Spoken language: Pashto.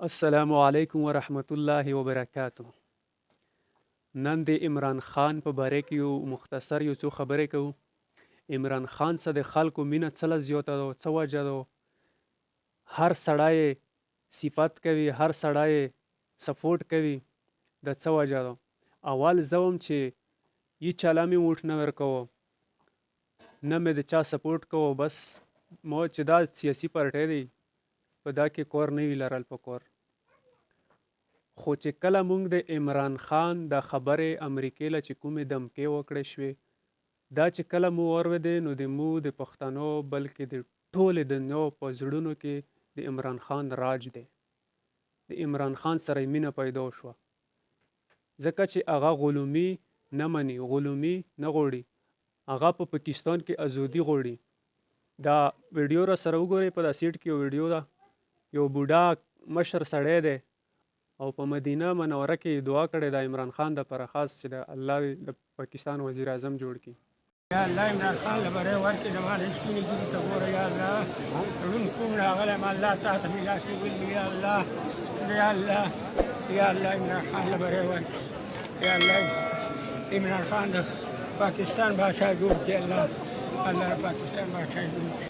السلام علیکم ورحمت الله وبرکاته. نن د عمران خان په باره کې یو مختصر یو څو خبرې کوو. عمران خان سره د خلکو مینه څه زیاته ده، څه وجه ده، هر سړی صفت کوي، هر سړی سپورټ کوي، د څه وجه ده. اول زه وم چې هیڅ چاله مې ووټ نه ورکوه، نه مې د چا سپورټ کوه، بس ما چې دا سیاسي پارټۍ دی په دا کې کور نه وي لرل په کور. خو چې کله موږ د عمران خان د خبرې امریکې له چې کومې دمکې وکړې شوې، دا چې کله مو واورېدې نو د مو د پښتنو بلکې د ټولې دنیا په زړونو کې د عمران خان راج دی. د عمران خان سره مینه پیدا شوه ځکه چې هغه غلومي نه مني، غلومي نه غواړي، هغه په پاکستان کې ازادي غواړي. دا ویډیو را سره وګورئ، په دا سیټ کې یو ویډیو ده، یو بوډا مشر سړی دی او په مدینه منوره کې دعا کړې ده عمران خان دپاره خاص چې د الله د پاکستان وزیر اعظم جوړ کړي. یا الله عمران خان له بری ورکړي، د مال سپینې ګیرې ته ګوره یا الله، ړوند کوم راغلی م الله تا ته مې لاس نیولي یا الله، یا الله، یا الله عمران خان له بری ورکړي، یا الله عمران خان د پاکستان بادشاه جوړ کړي، الله د پاکستان بادشاه جوړ کړي.